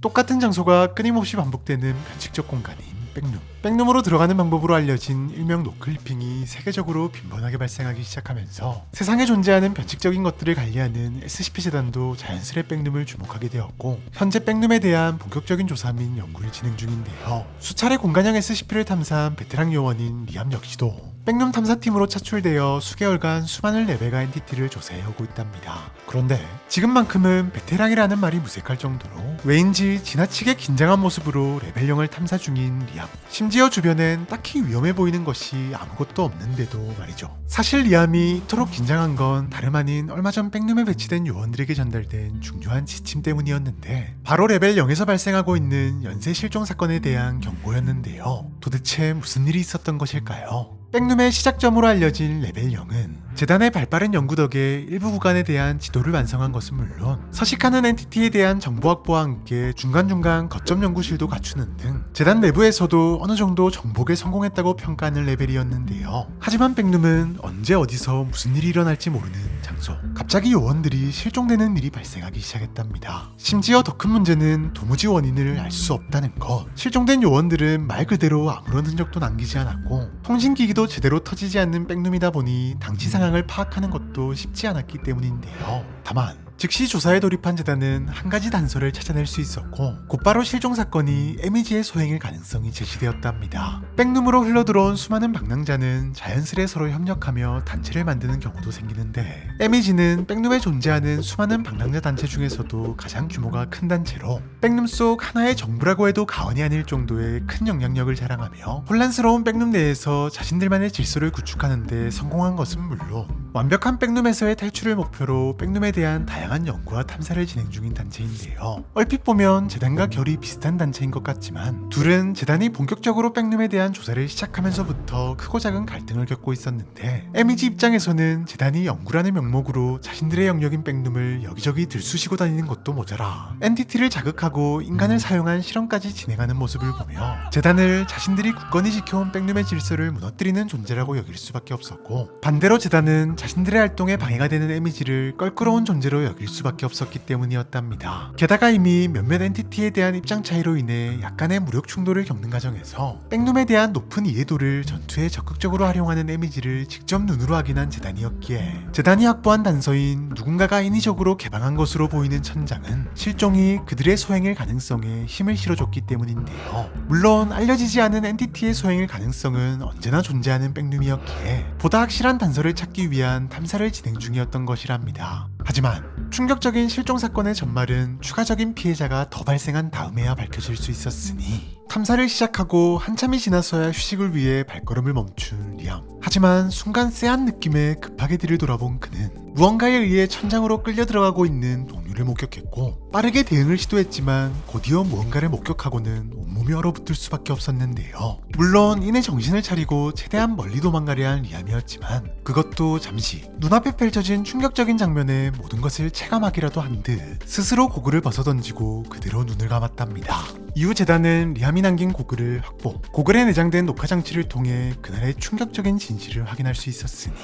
똑같은 장소가 끊임없이 반복되는 변칙적 공간인 백룸. 백룸으로 들어가는 방법으로 알려진 일명 노클리핑이 세계적으로 빈번하게 발생하기 시작하면서 세상에 존재하는 변칙적인 것들을 관리하는 SCP-재단도 자연스레 백룸을 주목하게 되었고, 현재 백룸에 대한 본격적인 조사 및 연구를 진행 중인데요. 수차례 공간형 SCP를 탐사한 베테랑 요원인 리암 역시도 백룸 탐사팀으로 차출되어 수개월간 수많은 레벨과 엔티티를 조사해오고 있답니다. 그런데 지금만큼은 베테랑이라는 말이 무색할 정도로 왜인지 지나치게 긴장한 모습으로 레벨0을 탐사 중인 리암. 심지어 주변엔 딱히 위험해 보이는 것이 아무것도 없는데도 말이죠. 사실 리암이 이토록 긴장한 건 다름 아닌 얼마 전 백룸에 배치된 요원들에게 전달된 중요한 지침 때문이었는데, 바로 레벨 0에서 발생하고 있는 연쇄 실종 사건에 대한 경고였는데요. 도대체 무슨 일이 있었던 것일까요? 백룸의 시작점으로 알려진 레벨 0은 재단의 발빠른 연구 덕에 일부 구간에 대한 지도를 완성한 것은 물론 서식하는 엔티티에 대한 정보 확보와 함께 중간중간 거점 연구실도 갖추는 등 재단 내부에서도 어느 정도 정복에 성공했다고 평가하는 레벨이었는데요. 하지만 백룸은 언제 어디서 무슨 일이 일어날지 모르는 장소, 갑자기 요원들이 실종되는 일이 발생하기 시작했답니다. 심지어 더 큰 문제는 도무지 원인을 알 수 없다는 것. 실종된 요원들은 말 그대로 아무런 흔적도 남기지 않았고 통신기기도 제대로 터지지 않는 백룸이다 보니 당시 상황을 파악하는 것도 쉽지 않았기 때문인데요. 다만 즉시 조사에 돌입한 재단은 한 가지 단서를 찾아낼 수 있었고, 곧바로 실종 사건이 에미지의 소행일 가능성이 제시되었답니다. 백룸으로 흘러들어온 수많은 방랑자는 자연스레 서로 협력하며 단체를 만드는 경우도 생기는데, 에미지는 백룸에 존재하는 수많은 방랑자 단체 중에서도 가장 규모가 큰 단체로 백룸 속 하나의 정부라고 해도 과언이 아닐 정도의 큰 영향력을 자랑하며 혼란스러운 백룸 내에서 자신들만의 질서를 구축하는 데 성공한 것은 물론 완벽한 백룸에서의 탈출을 목표로 백룸에 대한 다양한 연구와 탐사를 진행 중인 단체인데요. 얼핏 보면 재단과 결이 비슷한 단체인 것 같지만 둘은 재단이 본격적으로 백룸에 대한 조사를 시작하면서부터 크고 작은 갈등을 겪고 있었는데, 에미지 입장에서는 재단이 연구라는 명목으로 자신들의 영역인 백룸을 여기저기 들쑤시고 다니는 것도 모자라 엔티티를 자극하고 인간을 사용한 실험까지 진행하는 모습을 보며 재단을 자신들이 굳건히 지켜온 백룸의 질서를 무너뜨리는 존재라고 여길 수밖에 없었고, 반대로 재단은 자신들의 활동에 방해가 되는 에미지를 껄끄러운 존재로 여길 수밖에 없었기 때문이었답니다. 게다가 이미 몇몇 엔티티에 대한 입장 차이로 인해 약간의 무력 충돌을 겪는 과정에서 백룸에 대한 높은 이해도를 전투에 적극적으로 활용하는 에미지를 직접 눈으로 확인한 재단이었기에 재단이 확보한 단서인 누군가가 인위적으로 개방한 것으로 보이는 천장은 실종이 그들의 소행일 가능성에 힘을 실어줬기 때문인데요. 물론 알려지지 않은 엔티티의 소행일 가능성은 언제나 존재하는 백룸이었기에 보다 확실한 단서를 찾기 위한 탐사를 진행 중이었던 것이랍니다. 하지만 충격적인 실종 사건의 전말은 추가적인 피해자가 더 발생한 다음에야 밝혀질 수 있었으니 탐사를 시작하고 한참이 지나서야 휴식을 위해 발걸음을 멈춘 리암. 하지만 순간 쎄한 느낌에 급하게 뒤를 돌아본 그는 무언가에 의해 천장으로 끌려 들어가고 있는 동료를 목격했고, 빠르게 대응을 시도했지만 곧이어 무언가를 목격하고는 온몸이 얼어붙을 수밖에 없었는데요. 물론 이내 정신을 차리고 최대한 멀리 도망가려 한 리암이었지만 그것도 잠시. 눈앞에 펼쳐진 충격적인 장면에 모든 것을 체감하기라도 한 듯 스스로 고글을 벗어던지고 그대로 눈을 감았답니다. 이후 재단은 리암이 남긴 고글을 확보, 고글에 내장된 녹화 장치를 통해 그날의 충격적인 진실을 확인할 수 있었으니,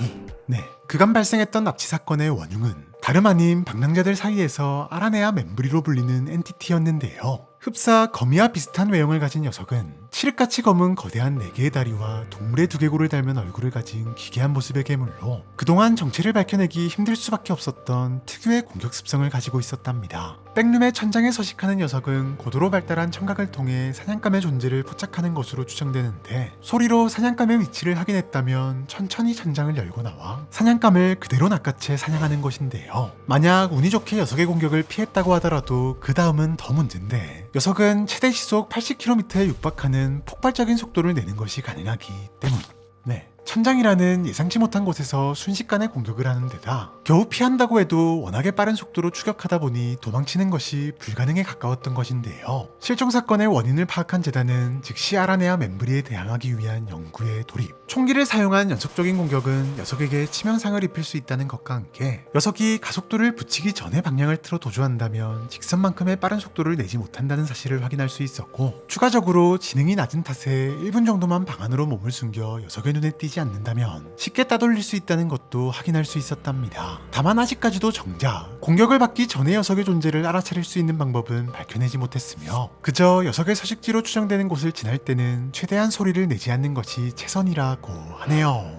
그간 발생했던 납치 사건의 원흉은 다름 아닌 방랑자들 사이에서 아라네아 멤브리로 불리는 엔티티였는데요. 흡사 거미와 비슷한 외형을 가진 녀석은 칠흑같이 검은 거대한 4개의 다리와 동물의 두개골을 닮은 얼굴을 가진 기괴한 모습의 괴물로 그동안 정체를 밝혀내기 힘들 수밖에 없었던 특유의 공격 습성을 가지고 있었답니다. 백룸의 천장에 서식하는 녀석은 고도로 발달한 청각을 통해 사냥감의 존재를 포착하는 것으로 추정되는데, 소리로 사냥감의 위치를 확인했다면 천천히 천장을 열고 나와 사냥감을 그대로 낚아채 사냥하는 것인데요. 만약 운이 좋게 녀석의 공격을 피했다고 하더라도 그 다음은 더 문제인데, 녀석은 최대 시속 80km에 육박하는 폭발적인 속도를 내는 것이 가능하기 때문. 천장이라는 예상치 못한 곳에서 순식간에 공격을 하는 데다 겨우 피한다고 해도 워낙에 빠른 속도로 추격하다 보니 도망치는 것이 불가능에 가까웠던 것인데요. 실종 사건의 원인을 파악한 재단은 즉시 아라네아 멤브리에 대항하기 위한 연구에 돌입. 총기를 사용한 연속적인 공격은 녀석에게 치명상을 입힐 수 있다는 것과 함께 녀석이 가속도를 붙이기 전에 방향을 틀어 도주한다면 직선만큼의 빠른 속도를 내지 못한다는 사실을 확인할 수 있었고, 추가적으로 지능이 낮은 탓에 1분 정도만 방 안으로 몸을 숨겨 녀석의 눈에 띄지 빠지지 않는다면 쉽게 따돌릴 수 있다는 것도 확인할 수 있었답니다. 다만 아직까지도 정작 공격을 받기 전에 녀석의 존재를 알아차릴 수 있는 방법은 밝혀내지 못했으며 그저 녀석의 서식지로 추정되는 곳을 지날 때는 최대한 소리를 내지 않는 것이 최선이라고 하네요.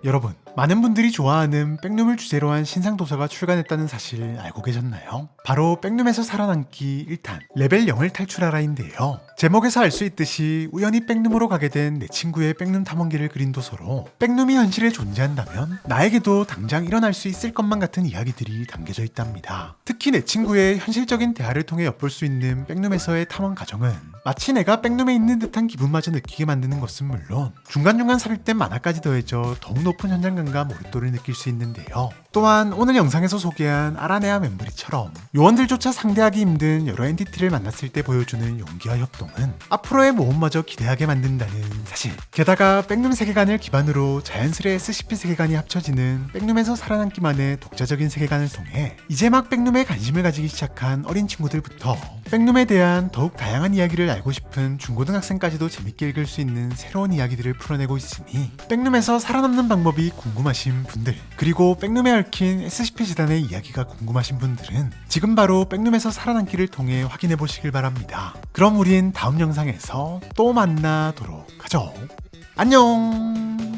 여러분, 많은 분들이 좋아하는 백룸을 주제로 한 신상도서가 출간했다는 사실 알고 계셨나요? 바로 백룸에서 살아남기 1탄 레벨 0을 탈출하라인데요. 제목에서 알 수 있듯이 우연히 백룸으로 가게 된 내 친구의 백룸 탐험기를 그린 도서로 백룸이 현실에 존재한다면 나에게도 당장 일어날 수 있을 것만 같은 이야기들이 담겨져 있답니다. 특히 내 친구의 현실적인 대화를 통해 엿볼 수 있는 백룸에서의 탐험 과정은 마치 내가 백룸에 있는 듯한 기분마저 느끼게 만드는 것은 물론 중간중간 삽입된 만화까지 더해져 더욱 높은 현장감과 몰입도를 느낄 수 있는데요. 또한 오늘 영상에서 소개한 아라네아 멤브리처럼 요원들조차 상대하기 힘든 여러 엔티티를 만났을 때 보여주는 용기와 협동은 앞으로의 모험마저 기대하게 만든다는 사실. 게다가 백룸 세계관을 기반으로 자연스레 SCP 세계관이 합쳐지는 백룸에서 살아남기만의 독자적인 세계관을 통해 이제 막 백룸에 관심을 가지기 시작한 어린 친구들부터 백룸에 대한 더욱 다양한 이야기를 알고 싶은 중고등학생까지도 재밌게 읽을 수 있는 새로운 이야기들을 풀어내고 있으니 백룸에서 살아남는 방법이 궁금하신 분들, 그리고 백룸에 얽힌 SCP 재단의 이야기가 궁금하신 분들은 지금 바로 백룸에서 살아남기를 통해 확인해 보시길 바랍니다. 그럼 우린 다음 영상에서 또 만나도록 하죠. 안녕.